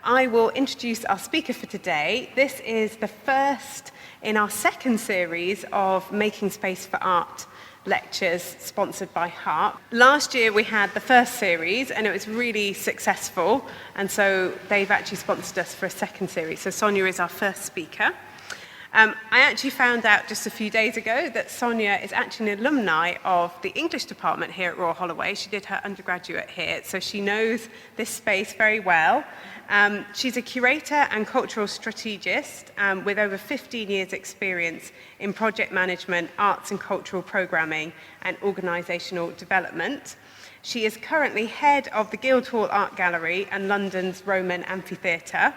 I will introduce our speaker for today. This is the first in our second series of Making Space for Art lectures sponsored by HARP. Last year we had the first series and it was really successful, and so they've actually sponsored us for a second series. So Sonia is our first speaker. I actually found out just a few days ago that Sonia is actually an alumni of the English department here at Royal Holloway. She did her undergraduate here, so she knows this space very well. She's a curator and cultural strategist with over 15 years experience in project management, arts and cultural programming and organisational development. She is currently head of the Guildhall Art Gallery and London's Roman Amphitheatre,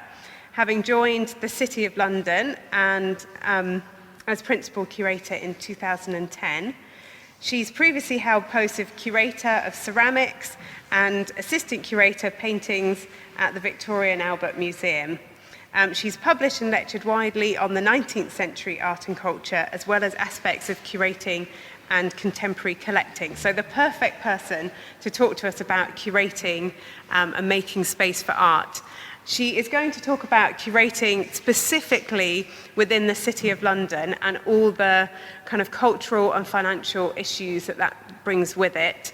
having joined the City of London and as principal curator in 2010. She's previously held posts of curator of ceramics and assistant curator of paintings at the Victoria and Albert Museum. She's published and lectured widely on the 19th century art and culture, as well as aspects of curating and contemporary collecting. So the perfect person to talk to us about curating and making space for art. She is going to talk about curating specifically within the City of London and all the kind of cultural and financial issues that brings with it,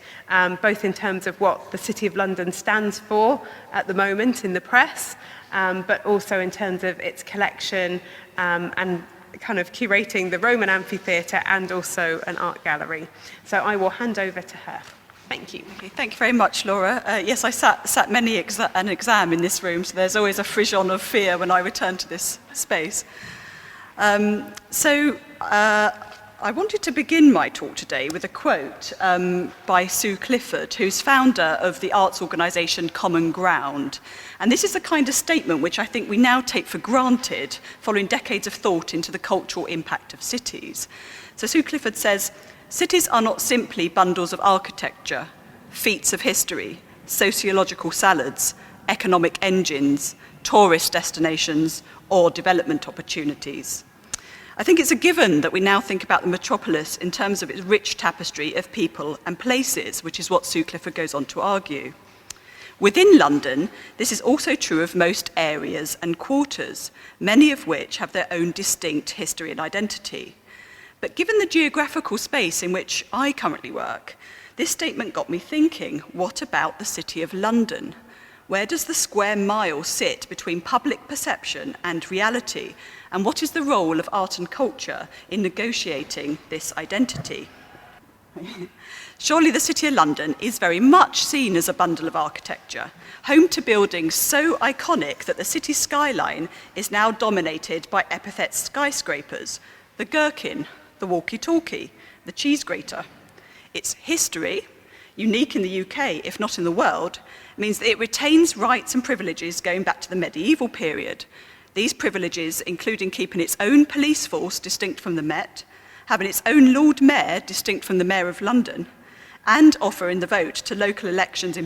both in terms of what the City of London stands for at the moment in the press, but also in terms of its collection and kind of curating the Roman Amphitheatre and also an art gallery. So I will hand over to her. Thank you. Okay, thank you very much, Laura. Yes, I sat many an exam in this room, so there's always a frisson of fear when I return to this space. I wanted to begin my talk today with a quote by Sue Clifford, who's founder of the arts organisation Common Ground. And this is the kind of statement which I think we now take for granted following decades of thought into the cultural impact of cities. So Sue Clifford says, "Cities are not simply bundles of architecture, feats of history, sociological salads, economic engines, tourist destinations, or development opportunities." I think it's a given that we now think about the metropolis in terms of its rich tapestry of people and places, which is what Sue Clifford goes on to argue. Within London, this is also true of most areas and quarters, many of which have their own distinct history and identity. But given the geographical space in which I currently work, this statement got me thinking, what about the City of London? Where does the square mile sit between public perception and reality? And what is the role of art and culture in negotiating this identity? Surely the City of London is very much seen as a bundle of architecture, home to buildings so iconic that the city skyline is now dominated by epithet skyscrapers, the gherkin, the walkie-talkie, the cheese grater. Its history, unique in the UK, if not in the world, means that it retains rights and privileges going back to the medieval period. These privileges, including keeping its own police force distinct from the Met, having its own Lord Mayor distinct from the Mayor of London, and offering the vote to local elections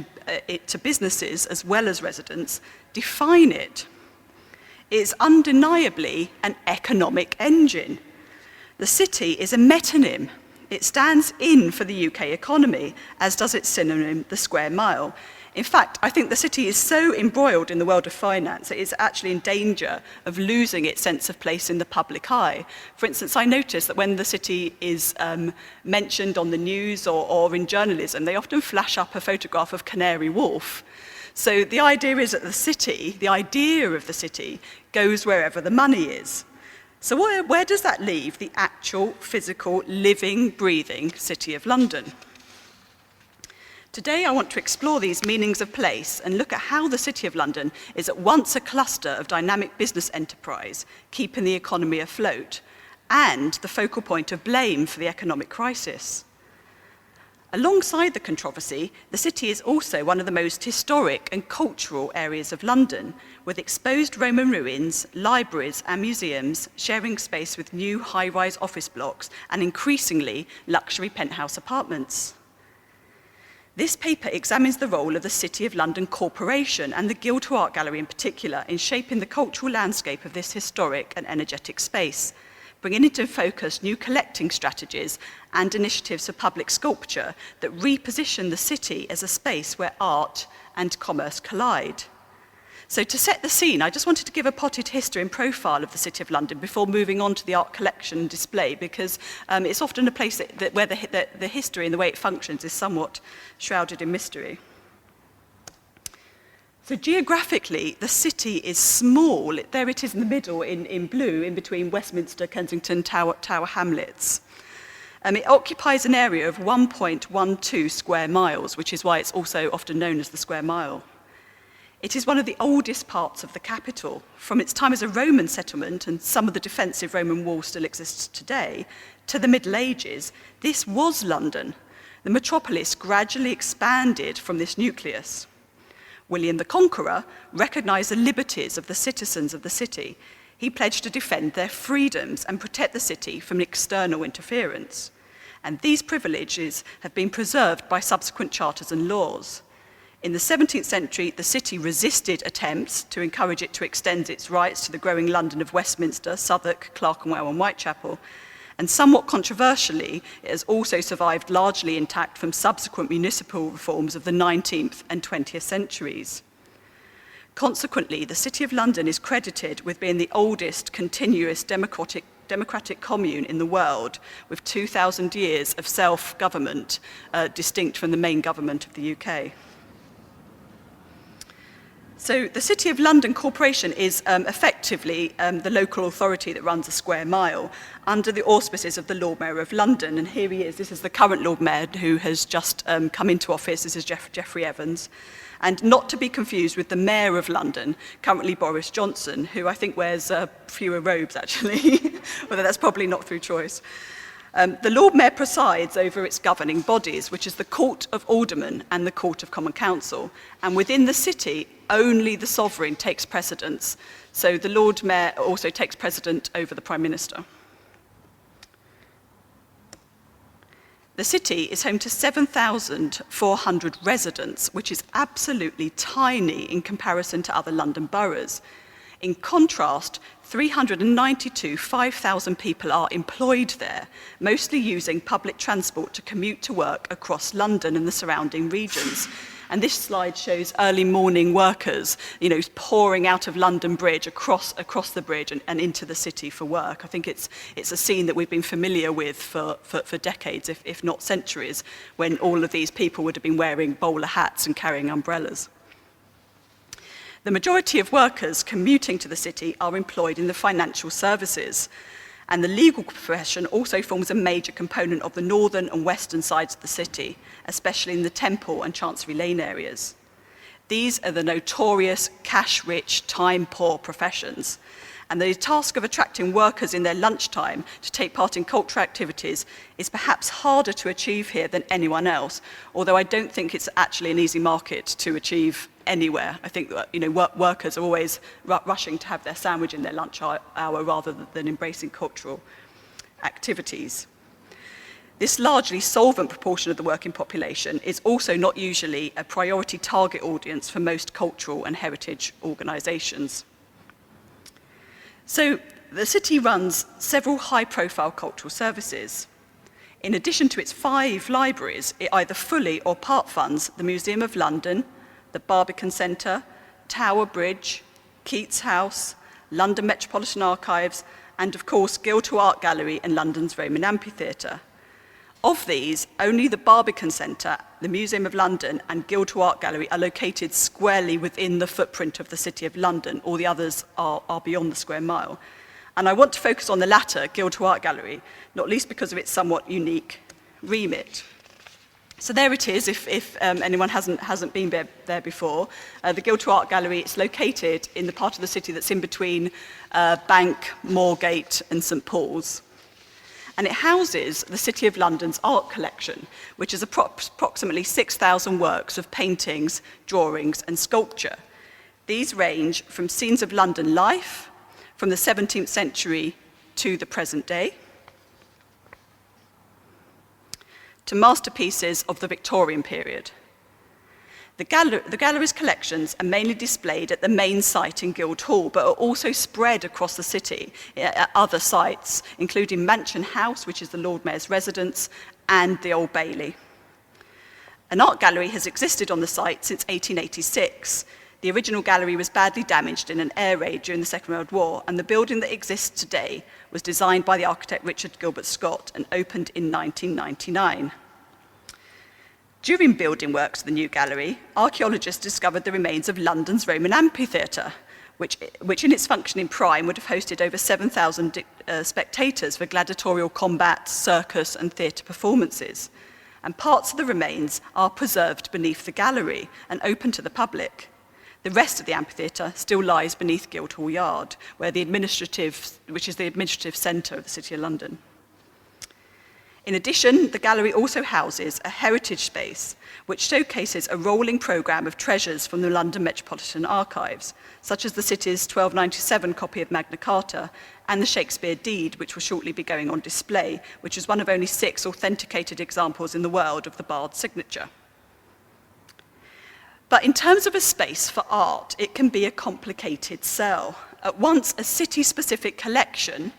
to businesses as well as residents, define it. It is undeniably an economic engine. The city is a metonym. It stands in for the UK economy, as does its synonym, the square mile. In fact, I think the city is so embroiled in the world of finance, it is actually in danger of losing its sense of place in the public eye. For instance, I notice that when the city is mentioned on the news or in journalism, they often flash up a photograph of Canary Wharf. So the idea is that the idea of the city, goes wherever the money is. So where does that leave the actual, physical, living, breathing City of London? Today I want to explore these meanings of place and look at how the City of London is at once a cluster of dynamic business enterprise, keeping the economy afloat, and the focal point of blame for the economic crisis. Alongside the controversy, the city is also one of the most historic and cultural areas of London, with exposed Roman ruins, libraries and museums sharing space with new high-rise office blocks and increasingly luxury penthouse apartments. This paper examines the role of the City of London Corporation and the Guildhall Art Gallery in particular in shaping the cultural landscape of this historic and energetic space, bringing into focus new collecting strategies and initiatives for public sculpture that reposition the city as a space where art and commerce collide. So to set the scene, I just wanted to give a potted history and profile of the City of London before moving on to the art collection and display, because it's often a place where the history and the way it functions is somewhat shrouded in mystery. So geographically, the city is small. There it is in the middle in blue, in between Westminster, Kensington, Tower Hamlets. It occupies an area of 1.12 square miles, which is why it's also often known as the Square Mile. It is one of the oldest parts of the capital. From its time as a Roman settlement, and some of the defensive Roman wall still exists today, to the Middle Ages, this was London. The metropolis gradually expanded from this nucleus. William the Conqueror recognized the liberties of the citizens of the city. He pledged to defend their freedoms and protect the city from external interference. And these privileges have been preserved by subsequent charters and laws. In the 17th century, the city resisted attempts to encourage it to extend its rights to the growing London of Westminster, Southwark, Clerkenwell and Whitechapel. And somewhat controversially, it has also survived largely intact from subsequent municipal reforms of the 19th and 20th centuries. Consequently, the City of London is credited with being the oldest continuous democratic commune in the world, with 2,000 years of self-government, distinct from the main government of the UK. So the City of London Corporation is effectively the local authority that runs a square mile under the auspices of the Lord Mayor of London. And here he is. This is the current Lord Mayor who has just come into office. This is Geoffrey Evans. And not to be confused with the Mayor of London, currently Boris Johnson, who I think wears fewer robes, actually, although that's probably not through choice. The Lord Mayor presides over its governing bodies, which is the Court of Aldermen and the Court of Common Council. And within the city, only the sovereign takes precedence. So the Lord Mayor also takes precedent over the Prime Minister. The city is home to 7,400 residents, which is absolutely tiny in comparison to other London boroughs. In contrast, 392 5,000 people are employed there, mostly using public transport to commute to work across London and the surrounding regions. And this slide shows early morning workers, pouring out of London Bridge, across the bridge and into the city for work. I think it's a scene that we've been familiar with for decades, if not centuries, when all of these people would have been wearing bowler hats and carrying umbrellas. The majority of workers commuting to the city are employed in the financial services, and the legal profession also forms a major component of the northern and western sides of the city, especially in the Temple and Chancery Lane areas. These are the notorious cash-rich, time-poor professions, and the task of attracting workers in their lunchtime to take part in cultural activities is perhaps harder to achieve here than anywhere else, although I don't think it's actually an easy market to achieve anywhere. I think workers are always rushing to have their sandwich in their lunch hour rather than embracing cultural activities. This largely solvent proportion of the working population is also not usually a priority target audience for most cultural and heritage organisations. So the city runs several high-profile cultural services. In addition to its 5 libraries, it either fully or part funds the Museum of London, the Barbican Centre, Tower Bridge, Keats House, London Metropolitan Archives, and of course Guildhall Art Gallery and London's Roman Amphitheatre. Of these, only the Barbican Centre, the Museum of London and Guildhall Art Gallery are located squarely within the footprint of the City of London. All the others are beyond the square mile. And I want to focus on the latter, Guildhall Art Gallery, not least because of its somewhat unique remit. So there it is, if anyone hasn't been there before. The Guildhall Art Gallery, it's located in the part of the city that's in between Bank, Moorgate and St Paul's. And it houses the City of London's art collection, which is approximately 6,000 works of paintings, drawings and sculpture. These range from scenes of London life, from the 17th century to the present day, to masterpieces of the Victorian period. The gallery's collections are mainly displayed at the main site in Guildhall, but are also spread across the city at other sites, including Mansion House, which is the Lord Mayor's residence, and the Old Bailey. An art gallery has existed on the site since 1886. The original gallery was badly damaged in an air raid during the Second World War, and the building that exists today was designed by the architect Richard Gilbert Scott and opened in 1999. During building works of the new gallery, archaeologists discovered the remains of London's Roman amphitheatre, which in its functioning prime would have hosted over 7,000 spectators for gladiatorial combat, circus and theatre performances. And parts of the remains are preserved beneath the gallery and open to the public. The rest of the amphitheatre still lies beneath Guildhall Yard, which is the administrative centre of the City of London. In addition, the gallery also houses a heritage space, which showcases a rolling programme of treasures from the London Metropolitan Archives, such as the city's 1297 copy of Magna Carta and the Shakespeare Deed, which will shortly be going on display, which is one of only 6 authenticated examples in the world of the Bard's signature. But in terms of a space for art, it can be a complicated sell. At once a city-specific collection,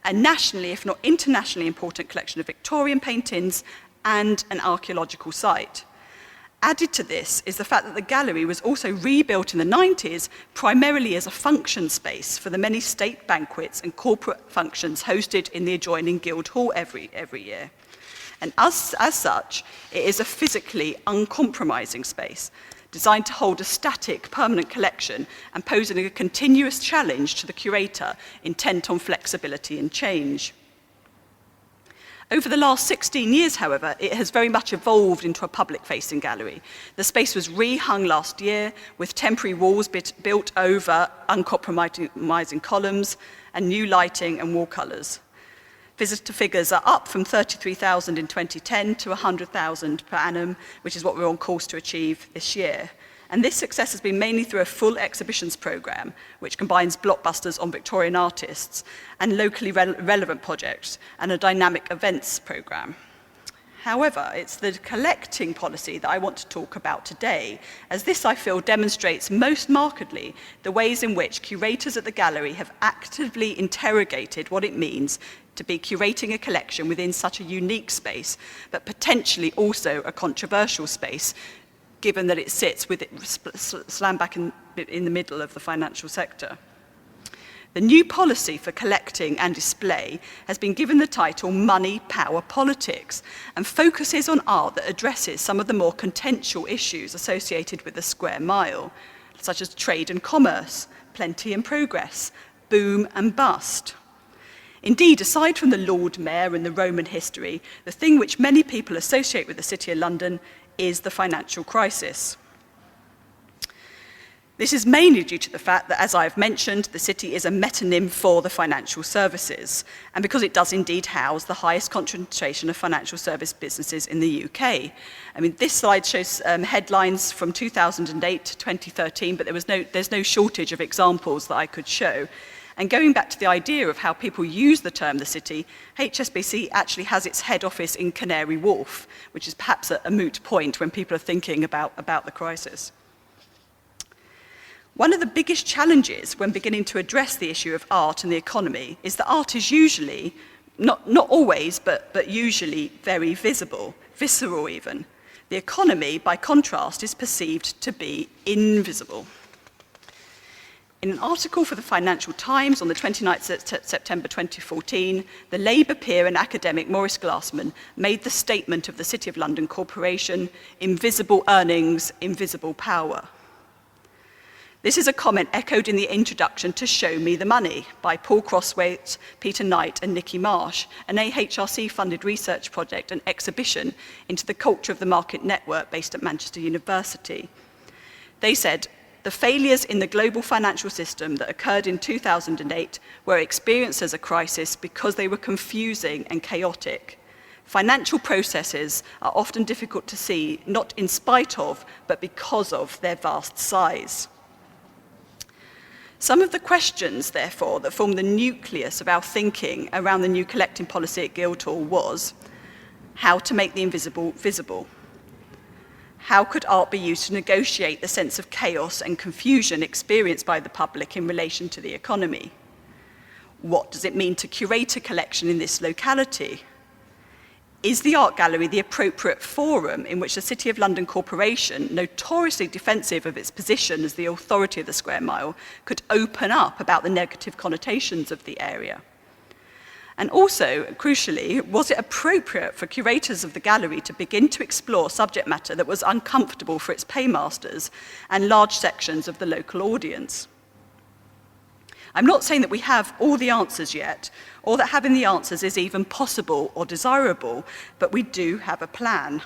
a nationally, if not internationally important collection of Victorian paintings, and an archaeological site. Added to this is the fact that the gallery was also rebuilt in the 90s primarily as a function space for the many state banquets and corporate functions hosted in the adjoining Guildhall every year. And as such, it is a physically uncompromising space, designed to hold a static, permanent collection and posing a continuous challenge to the curator intent on flexibility and change. Over the last 16 years, however, it has very much evolved into a public-facing gallery. The space was re-hung last year with temporary walls built over uncompromising columns and new lighting and wall colours. Visitor figures are up from 33,000 in 2010 to 100,000 per annum, which is what we're on course to achieve this year. And this success has been mainly through a full exhibitions programme, which combines blockbusters on Victorian artists and locally relevant projects, and a dynamic events programme. However, it's the collecting policy that I want to talk about today, as this, I feel, demonstrates most markedly the ways in which curators at the gallery have actively interrogated what it means to be curating a collection within such a unique space, but potentially also a controversial space, given that it sits with it slammed back in the middle of the financial sector. The new policy for collecting and display has been given the title Money, Power, Politics, and focuses on art that addresses some of the more contentious issues associated with the square mile, such as trade and commerce, plenty and progress, boom and bust. Indeed, aside from the Lord Mayor and the Roman history, the thing which many people associate with the City of London is the financial crisis. This is mainly due to the fact that, as I've mentioned, the city is a metonym for the financial services, and because it does indeed house the highest concentration of financial service businesses in the UK. I mean, this slide shows headlines from 2008 to 2013, but there's no shortage of examples that I could show. And going back to the idea of how people use the term the city, HSBC actually has its head office in Canary Wharf, which is perhaps a moot point when people are thinking about the crisis. One of the biggest challenges when beginning to address the issue of art and the economy is that art is usually, not always, but usually very visible, visceral even. The economy, by contrast, is perceived to be invisible. In an article for the Financial Times on the 29th of September 2014, the Labour peer and academic Maurice Glassman made the statement of the City of London Corporation, invisible earnings, invisible power. This is a comment echoed in the introduction to Show Me the Money by Paul Crosswaite, Peter Knight and Nicky Marsh, an AHRC-funded research project and exhibition into the culture of the market network based at Manchester University. They said, the failures in the global financial system that occurred in 2008 were experienced as a crisis because they were confusing and chaotic. Financial processes are often difficult to see, not in spite of, but because of their vast size. Some of the questions, therefore, that form the nucleus of our thinking around the new collecting policy at Guildhall was how to make the invisible visible. How could art be used to negotiate the sense of chaos and confusion experienced by the public in relation to the economy? What does it mean to curate a collection in this locality? Is the art gallery the appropriate forum in which the City of London Corporation, notoriously defensive of its position as the authority of the square mile, could open up about the negative connotations of the area? And also, crucially, was it appropriate for curators of the gallery to begin to explore subject matter that was uncomfortable for its paymasters and large sections of the local audience? I'm not saying that we have all the answers yet, or that having the answers is even possible or desirable, but we do have a plan.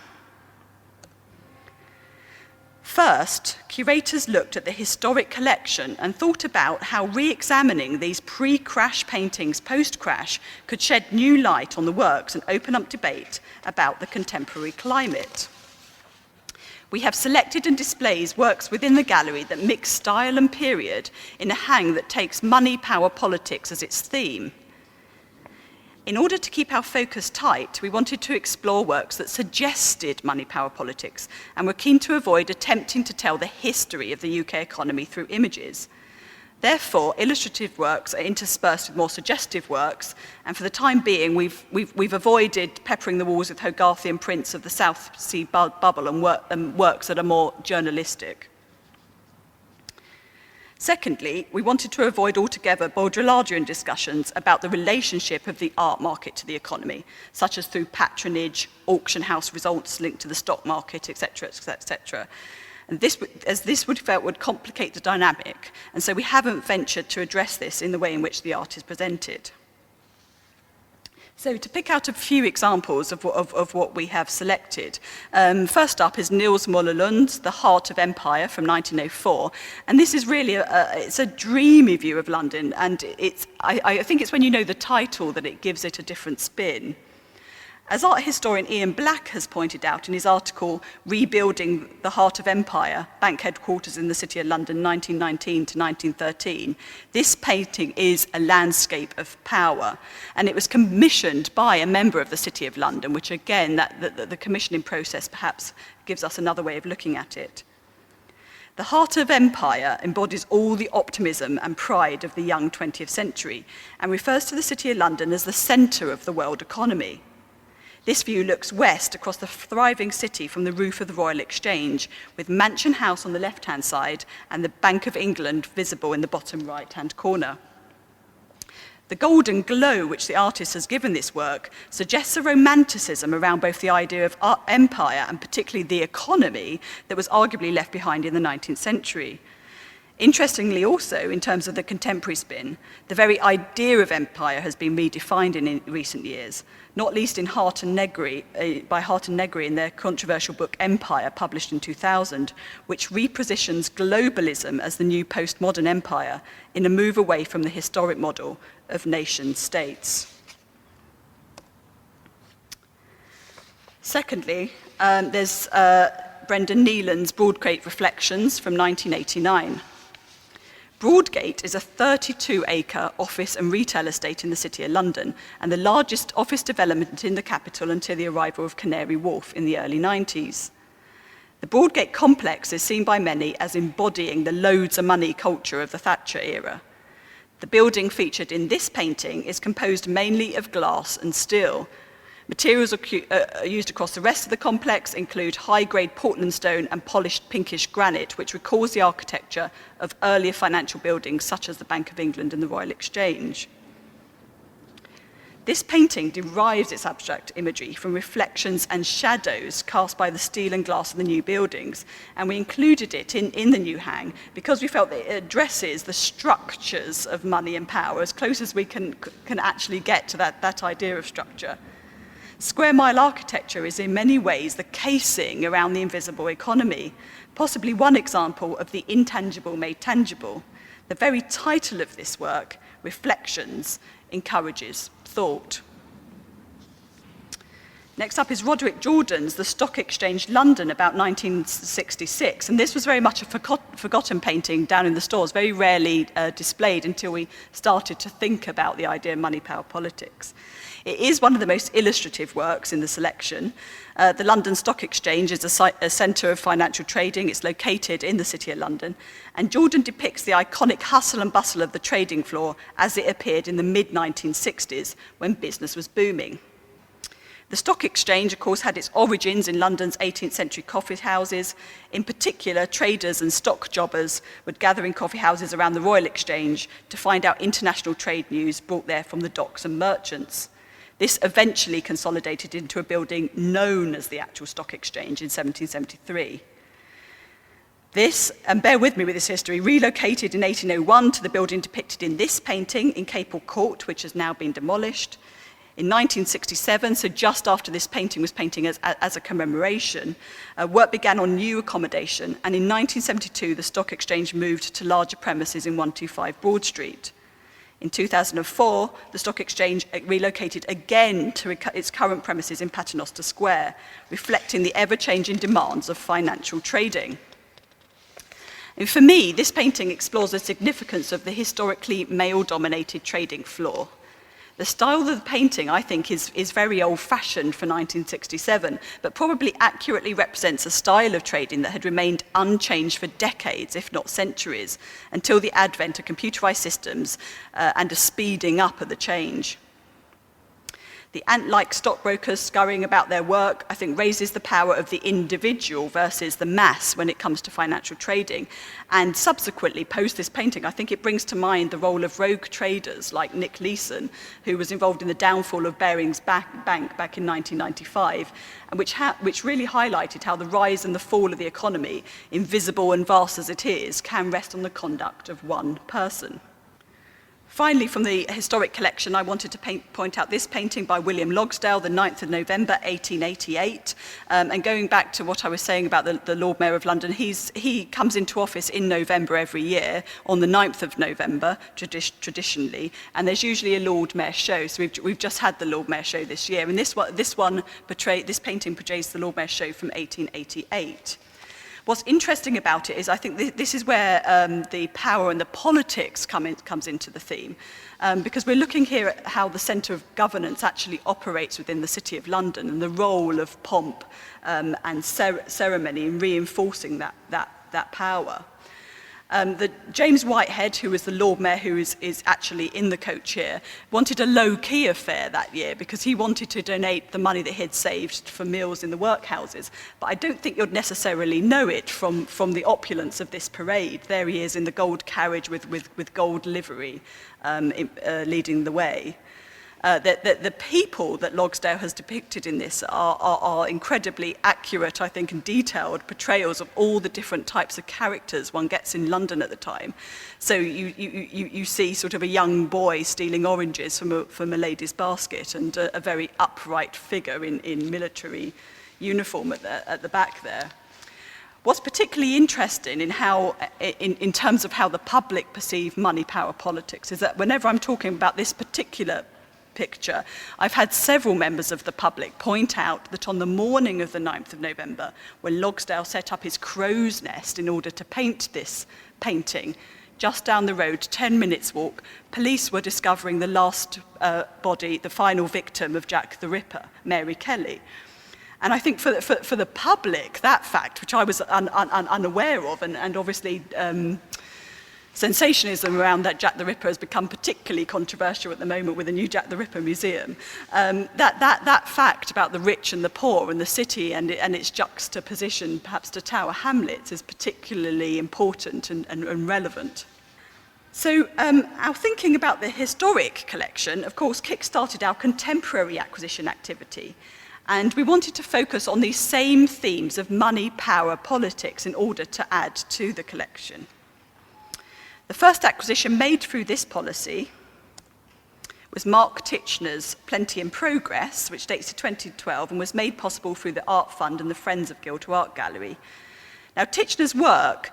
First, curators looked at the historic collection and thought about how re-examining these pre-crash paintings post-crash could shed new light on the works and open up debate about the contemporary climate. We have selected and displays works within the gallery that mix style and period in a hang that takes money, power, politics as its theme. In order to keep our focus tight, we wanted to explore works that suggested money, power, politics, and were keen to avoid attempting to tell the history of the UK economy through images. Therefore, illustrative works are interspersed with more suggestive works, and for the time being, we've avoided peppering the walls with Hogarthian prints of the South Sea bubble and works that are more journalistic. Secondly, we wanted to avoid altogether Baudrillardian discussions about the relationship of the art market to the economy, such as through patronage, auction house results linked to the stock market, etc., etc. And this would complicate the dynamic, and so we haven't ventured to address this in the way in which the art is presented. So to pick out a few examples of what we have selected, first up is Niels Mollerlund's The Heart of Empire from 1904, and this is really it's a dreamy view of London, and I think it's when you know the title that it gives it a different spin. As art historian Ian Black has pointed out in his article, Rebuilding the Heart of Empire, Bank Headquarters in the City of London, 1919 to 1913, this painting is a landscape of power, and it was commissioned by a member of the City of London, which again, the commissioning process perhaps gives us another way of looking at it. The Heart of Empire embodies all the optimism and pride of the young 20th century, and refers to the City of London as the centre of the world economy. This view looks west across the thriving city from the roof of the Royal Exchange, with Mansion House on the left-hand side and the Bank of England visible in the bottom right-hand corner. The golden glow which the artist has given this work suggests a romanticism around both the idea of empire and particularly the economy that was arguably left behind in the 19th century. Interestingly also, in terms of the contemporary spin, the very idea of empire has been redefined in recent years, not least in Hart and Negri, by Hart and Negri in their controversial book Empire, published in 2000, which repositions globalism as the new postmodern empire in a move away from the historic model of nation states. Secondly, there's Brendan Neelan's Broadgate Reflections from 1989. Broadgate is a 32-acre office and retail estate in the City of London and the largest office development in the capital until the arrival of Canary Wharf in the early 90s. The Broadgate complex is seen by many as embodying the loads of money culture of the Thatcher era. The building featured in this painting is composed mainly of glass and steel. Materials used across the rest of the complex include high-grade Portland stone and polished pinkish granite, which recalls the architecture of earlier financial buildings such as the Bank of England and the Royal Exchange. This painting derives its abstract imagery from reflections and shadows cast by the steel and glass of the new buildings, and we included it in the new hang because we felt that it addresses the structures of money and power as close as we can actually get to that idea of structure. Square mile architecture is in many ways the casing around the invisible economy, possibly one example of the intangible made tangible. The very title of this work, Reflections, encourages thought. Next up is Roderick Jordan's The Stock Exchange London, about 1966, and this was very much a forgotten painting down in the stores, very rarely displayed until we started to think about the idea of money, power, politics. It is one of the most illustrative works in the selection. The London Stock Exchange is a centre of financial trading. It's located in the City of London. And Jordan depicts the iconic hustle and bustle of the trading floor as it appeared in the mid-1960s when business was booming. The Stock Exchange, of course, had its origins in London's 18th century coffee houses. In particular, traders and stock jobbers would gather in coffee houses around the Royal Exchange to find out international trade news brought there from the docks and merchants. This eventually consolidated into a building known as the actual Stock Exchange in 1773. This, and bear with me with this history, relocated in 1801 to the building depicted in this painting in Capel Court, which has now been demolished. In 1967, so just after this painting was painting as a commemoration, work began on new accommodation, and in 1972, the Stock Exchange moved to larger premises in 125 Broad Street. In 2004, the Stock Exchange relocated again to its current premises in Paternoster Square, reflecting the ever-changing demands of financial trading. And for me, this painting explores the significance of the historically male-dominated trading floor. The style of the painting, I think, is very old-fashioned for 1967, but probably accurately represents a style of trading that had remained unchanged for decades, if not centuries, until the advent of computerized systems and a speeding up of the change. The ant-like stockbrokers scurrying about their work, I think, raises the power of the individual versus the mass when it comes to financial trading. And subsequently, post this painting, I think it brings to mind the role of rogue traders like Nick Leeson, who was involved in the downfall of Barings Bank back in 1995, and which really highlighted how the rise and the fall of the economy, invisible and vast as it is, can rest on the conduct of one person. Finally, from the historic collection, I wanted to point out this painting by William Logsdale, the 9th of November, 1888. And going back to what I was saying about the Lord Mayor of London, he comes into office in November every year, on the 9th of November, traditionally, and there's usually a Lord Mayor show. So we've just had the Lord Mayor show this year, and this painting portrays the Lord Mayor show from 1888. What's interesting about it is I think this is where the power and the politics comes into the theme, because we're looking here at how the centre of governance actually operates within the City of London and the role of pomp and ceremony in reinforcing that power. The James Whitehead, who was the Lord Mayor who is actually in the coach here, wanted a low-key affair that year because he wanted to donate the money that he'd saved for meals in the workhouses. But I don't think you'd necessarily know it from the opulence of this parade. There he is in the gold carriage with gold livery leading the way. The people that Logsdale has depicted in this are incredibly accurate, I think, and detailed portrayals of all the different types of characters one gets in London at the time. So you see sort of a young boy stealing oranges from a lady's basket, and a very upright figure in military uniform at the back there. What's particularly interesting in terms of how the public perceive money, power, politics is that whenever I'm talking about this particular picture, I've had several members of the public point out that on the morning of the 9th of November, when Logsdale set up his crow's nest in order to paint this painting, just down the road, 10 minutes walk, police were discovering the last body, the final victim of Jack the Ripper, Mary Kelly. And I think for the public, that fact, which I was unaware of, and obviously sensationalism around that Jack the Ripper has become particularly controversial at the moment with the new Jack the Ripper museum. That fact about the rich and the poor and the city and its juxtaposition perhaps to Tower Hamlets is particularly important and relevant. So our thinking about the historic collection, of course, kick-started our contemporary acquisition activity. And we wanted to focus on these same themes of money, power, politics in order to add to the collection. The first acquisition made through this policy was Mark Titchener's Plenty in Progress, which dates to 2012 and was made possible through the Art Fund and the Friends of Guildhall Art Gallery. Now, Titchener's work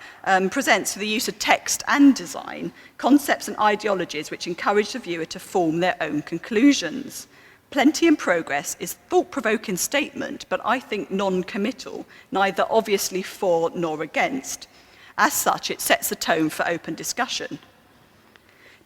presents, through the use of text and design, concepts and ideologies which encourage the viewer to form their own conclusions. Plenty in Progress is a thought-provoking statement, but I think non-committal, neither obviously for nor against. As such, it sets the tone for open discussion.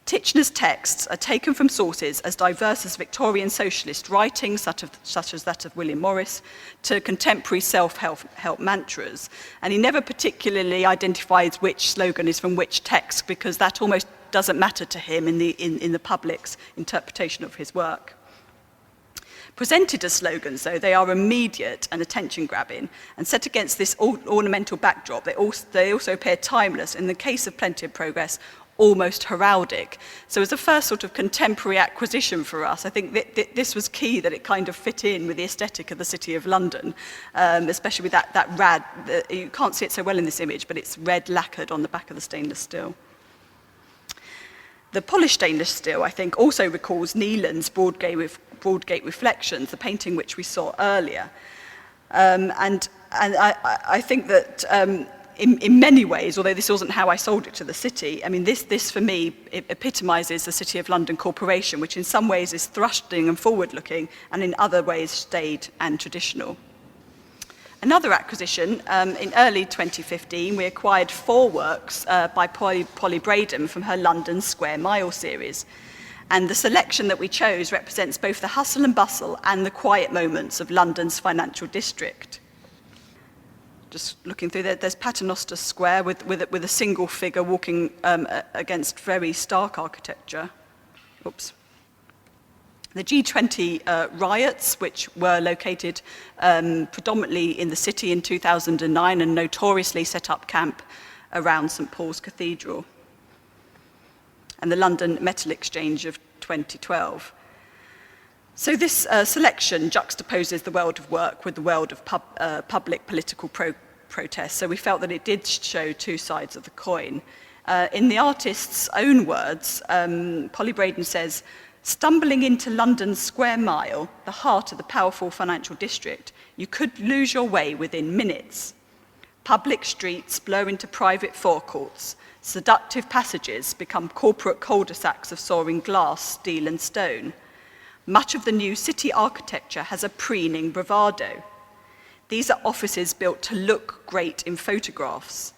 Titchener's texts are taken from sources as diverse as Victorian socialist writings, such as that of William Morris, to contemporary self-help mantras. And he never particularly identifies which slogan is from which text, because that almost doesn't matter to him in the public's interpretation of his work. Presented as slogans, though, they are immediate and attention-grabbing, and set against this ornamental backdrop, they also appear timeless. In the case of Plenty of Progress, almost heraldic. So as a first sort of contemporary acquisition for us, I think this was key, that it kind of fit in with the aesthetic of the City of London, especially with that you can't see it so well in this image, but it's red lacquered on the back of the stainless steel. The polished stainless steel, I think, also recalls Neelan's Broadgate Reflections, the painting which we saw earlier. And I think that in many ways, although this wasn't how I sold it to the city, I mean, this for me, it epitomises the City of London Corporation, which in some ways is thrusting and forward-looking, and in other ways staid and traditional. Another acquisition, in early 2015, we acquired 4 works by Polly Braden from her London Square Mile series. And the selection that we chose represents both the hustle and bustle and the quiet moments of London's financial district. Just looking through there, there's Paternoster Square with a single figure walking against very stark architecture. Oops. The G20 riots, which were located predominantly in the city in 2009 and notoriously set up camp around St Paul's Cathedral. And the London Metal Exchange of 2012. So this selection juxtaposes the world of work with the world of public political protest. So we felt that it did show 2 sides of the coin. In the artist's own words, Polly Braden says, "Stumbling into London's Square Mile, the heart of the powerful financial district, you could lose your way within minutes. Public streets blur into private forecourts. Seductive passages become corporate cul-de-sacs of soaring glass, steel and stone. Much of the new city architecture has a preening bravado. These are offices built to look great in photographs.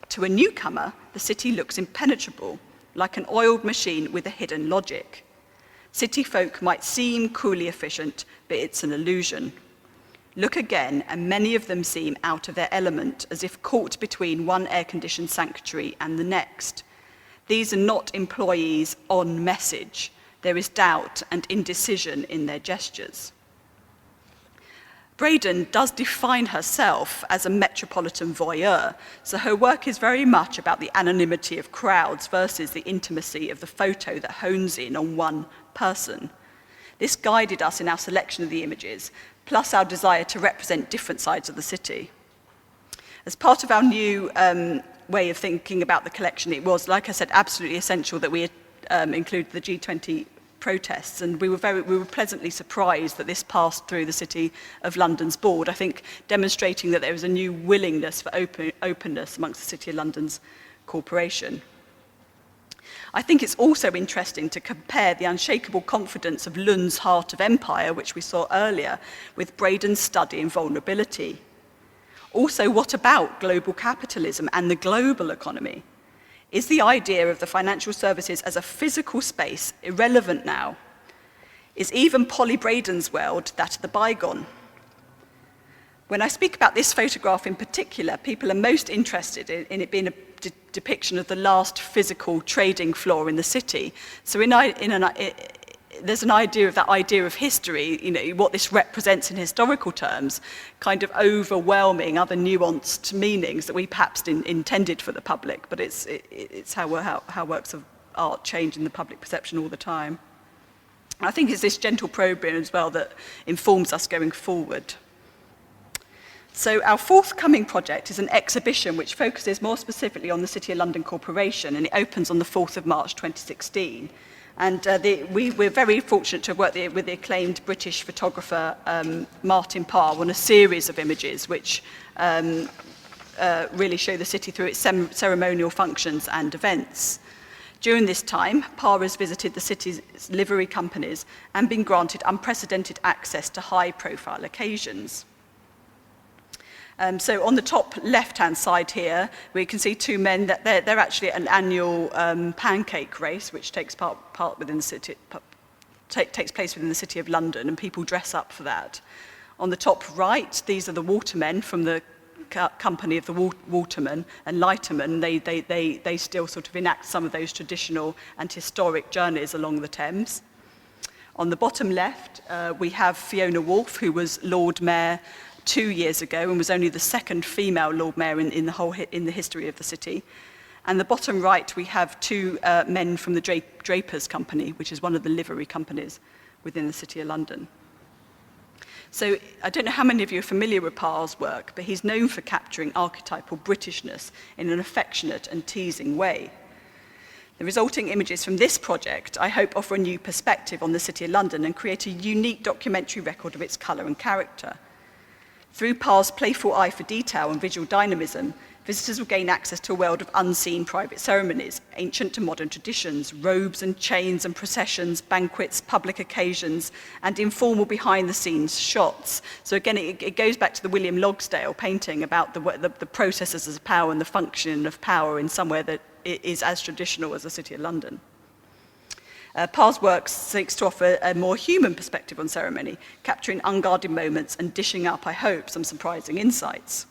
To a newcomer, the city looks impenetrable, like an oiled machine with a hidden logic. City folk might seem coolly efficient, but it's an illusion. Look again, and many of them seem out of their element, as if caught between one air-conditioned sanctuary and the next. These are not employees on message. There is doubt and indecision in their gestures." Braden does define herself as a metropolitan voyeur, so her work is very much about the anonymity of crowds versus the intimacy of the photo that hones in on one person. This guided us in our selection of the images, plus our desire to represent different sides of the city. As part of our new way of thinking about the collection, it was, like I said, absolutely essential that we include the G20 protests, and we were pleasantly surprised that this passed through the City of London's board, I think demonstrating that there was a new willingness for openness amongst the City of London's corporation. I think it's also interesting to compare the unshakable confidence of Lund's Heart of Empire, which we saw earlier, with Braden's study in vulnerability. Also, what about global capitalism and the global economy? Is the idea of the financial services as a physical space irrelevant now? Is even Polly Braden's world that of the bygone? When I speak about this photograph in particular, people are most interested in it being a depiction of the last physical trading floor in the city. So there's an idea of that idea of history, you know, what this represents in historical terms, kind of overwhelming other nuanced meanings that we perhaps intended for the public, but it's how works of art change in the public perception all the time. I think it's this gentle probing as well that informs us going forward. So our forthcoming project is an exhibition which focuses more specifically on the City of London Corporation, and it opens on the 4th of March 2016. And we're very fortunate to have worked with the acclaimed British photographer Martin Parr on a series of images which really show the city through its ceremonial functions and events. During this time, Parr has visited the city's livery companies and been granted unprecedented access to high-profile occasions. So on the top left-hand side here, we can see 2 men that they're actually at an annual pancake race, which takes place within the City of London, and people dress up for that. On the top right, these are the watermen from the company of the watermen and lightermen. They still sort of enact some of those traditional and historic journeys along the Thames. On the bottom left, we have Fiona Woolf, who was Lord Mayor 2 years ago and was only the second female Lord Mayor in the history of the city. And the bottom right, we have 2 men from the Drapers Company, which is one of the livery companies within the City of London. So I don't know how many of you are familiar with Parr's work, but he's known for capturing archetypal Britishness in an affectionate and teasing way. The resulting images from this project, I hope, offer a new perspective on the City of London and create a unique documentary record of its colour and character. Through Parr's playful eye for detail and visual dynamism, visitors will gain access to a world of unseen private ceremonies, ancient to modern traditions, robes and chains and processions, banquets, public occasions, and informal behind-the-scenes shots. So again, it goes back to the William Logsdale painting about the processes of power and the function of power in somewhere that is as traditional as the City of London. Parr's work seeks to offer a more human perspective on ceremony, capturing unguarded moments and dishing up, I hope, some surprising insights.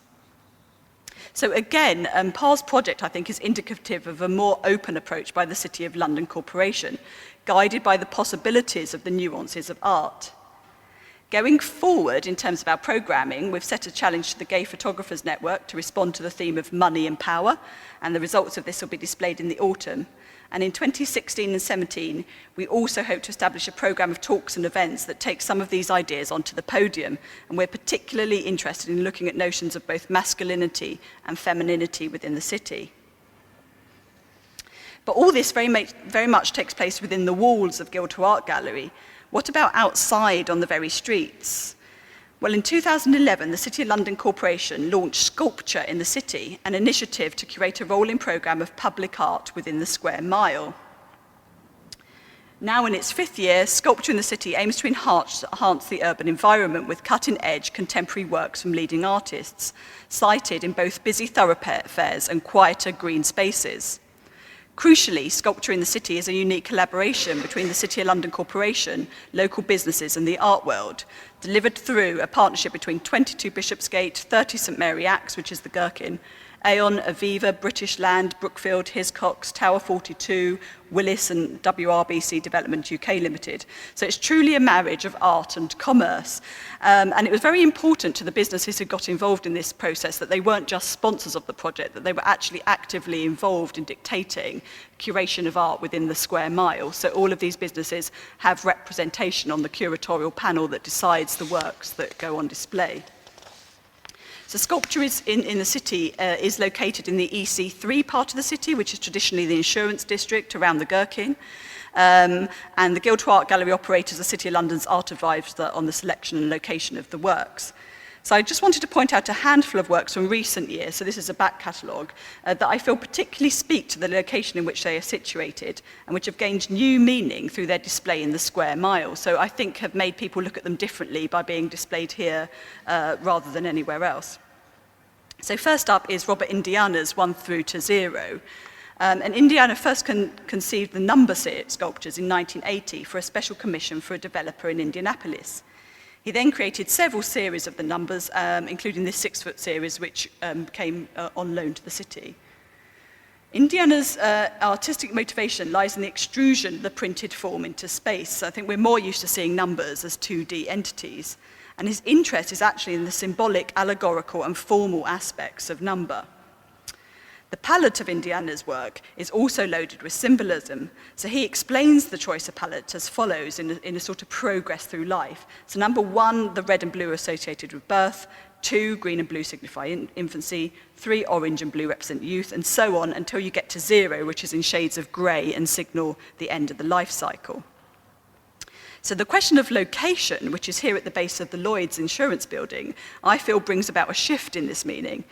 So again, Parr's project, I think, is indicative of a more open approach by the City of London Corporation, guided by the possibilities of the nuances of art. Going forward, in terms of our programming, we've set a challenge to the Gay Photographers Network to respond to the theme of money and power, and the results of this will be displayed in the autumn. And in 2016 and 17, we also hope to establish a programme of talks and events that take some of these ideas onto the podium, and we're particularly interested in looking at notions of both masculinity and femininity within the city. But all this very much takes place within the walls of Guildhall Art Gallery. What about outside on the very streets? Well, in 2011, the City of London Corporation launched Sculpture in the City, an initiative to curate a rolling programme of public art within the square mile. Now in its 5th year, Sculpture in the City aims to enhance the urban environment with cutting-edge contemporary works from leading artists, sited in both busy thoroughfares and quieter green spaces. Crucially, Sculpture in the City is a unique collaboration between the City of London Corporation, local businesses and the art world, delivered through a partnership between 22 Bishopsgate, 30 St Mary Axe, which is the Gherkin, Aon, Aviva, British Land, Brookfield, Hiscox, Tower 42, Willis and WRBC Development UK Limited. So it's truly a marriage of art and commerce. And it was very important to the businesses who got involved in this process that they weren't just sponsors of the project, that they were actually actively involved in dictating curation of art within the square mile. So all of these businesses have representation on the curatorial panel that decides the works that go on display. So Sculpture in the city is located in the EC3 part of the city, which is traditionally the insurance district around the Gherkin. And the Guildhall Art Gallery operates as the City of London's art advisor on the selection and location of the works. So I just wanted to point out a handful of works from recent years, so this is a back catalogue, that I feel particularly speak to the location in which they are situated and which have gained new meaning through their display in the square mile. So I think have made people look at them differently by being displayed here rather than anywhere else. So first up is Robert Indiana's 1 through to 0. And Indiana first conceived the number sculptures in 1980 for a special commission for a developer in Indianapolis. He then created several series of the numbers, including this 6-foot series, which came on loan to the city. Indiana's artistic motivation lies in the extrusion of the printed form into space. I think we're more used to seeing numbers as 2D entities, and his interest is actually in the symbolic, allegorical, and formal aspects of number. The palette of Indiana's work is also loaded with symbolism, so he explains the choice of palette as follows in a sort of progress through life. So number 1, the red and blue are associated with birth, 2, green and blue signify infancy, 3, orange and blue represent youth, and so on until you get to 0, which is in shades of grey and signal the end of the life cycle. So the question of location, which is here at the base of the Lloyd's insurance building, I feel brings about a shift in this meaning.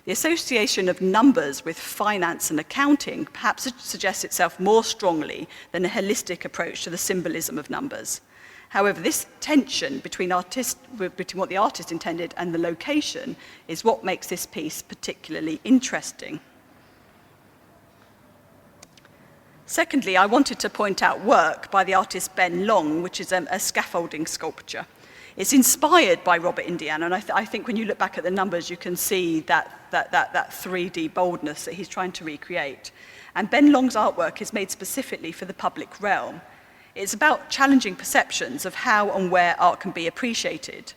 The association of numbers with finance and accounting perhaps suggests itself more strongly than a holistic approach to the symbolism of numbers. However, this tension between what the artist intended and the location is what makes this piece particularly interesting. Secondly, I wanted to point out work by the artist Ben Long, which is a scaffolding sculpture. It's inspired by Robert Indiana, and I think when you look back at the numbers, you can see that 3D boldness that he's trying to recreate. And Ben Long's artwork is made specifically for the public realm. It's about challenging perceptions of how and where art can be appreciated.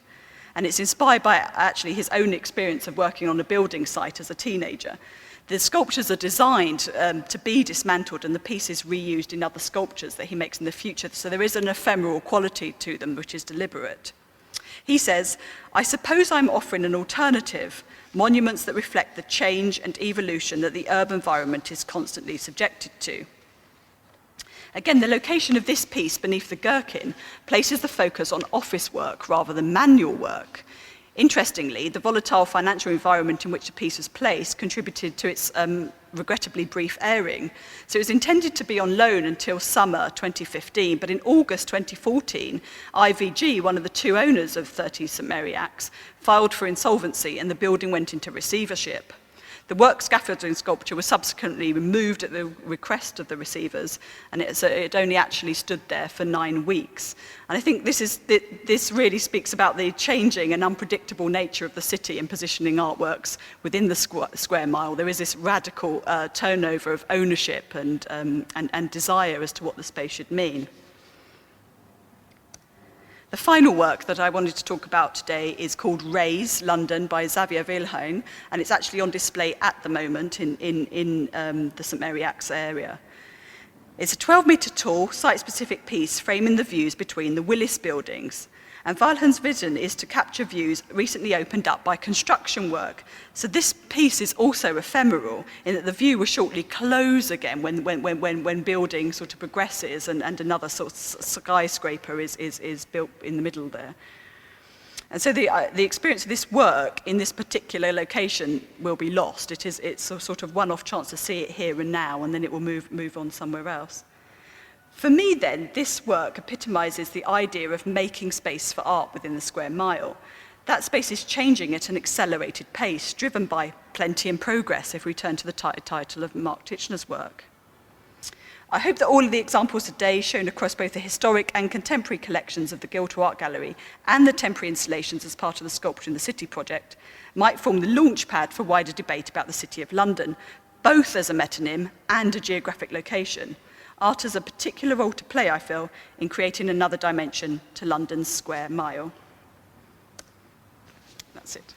And it's inspired by actually his own experience of working on a building site as a teenager. The sculptures are designed to be dismantled and the pieces reused in other sculptures that he makes in the future. So there is an ephemeral quality to them, which is deliberate. He says, "I suppose I'm offering an alternative, monuments that reflect the change and evolution that the urban environment is constantly subjected to." Again, the location of this piece beneath the Gherkin places the focus on office work rather than manual work. Interestingly, the volatile financial environment in which the piece was placed contributed to its regrettably brief airing. So it was intended to be on loan until summer 2015, but in August 2014, IVG, one of the two owners of 30 St Mary Axe, filed for insolvency and the building went into receivership. The work scaffolding sculpture was subsequently removed at the request of the receivers, and it only actually stood there for 9 weeks. And I think this really speaks about the changing and unpredictable nature of the city and positioning artworks within the square mile. There is this radical turnover of ownership and desire as to what the space should mean. The final work that I wanted to talk about today is called Rays, London, by Xavier Wilhelm, and it's actually on display at the moment in the St Mary Axe area. It's a 12-metre tall, site-specific piece framing the views between the Willis buildings. And Wilhelm's vision is to capture views recently opened up by construction work. So this piece is also ephemeral in that the view will shortly close again when building sort of progresses and another sort of skyscraper is built in the middle there. And so the experience of this work in this particular location will be lost. It's a sort of one-off chance to see it here and now, and then it will move on somewhere else. For me then, this work epitomizes the idea of making space for art within the square mile. That space is changing at an accelerated pace, driven by plenty in progress, if we turn to the title of Mark Titchener's work. I hope that all of the examples today shown across both the historic and contemporary collections of the Guildhall Art Gallery and the temporary installations as part of the Sculpture in the City project might form the launchpad for wider debate about the City of London, both as a metonym and a geographic location. Art has a particular role to play, I feel, in creating another dimension to London's square mile. That's it.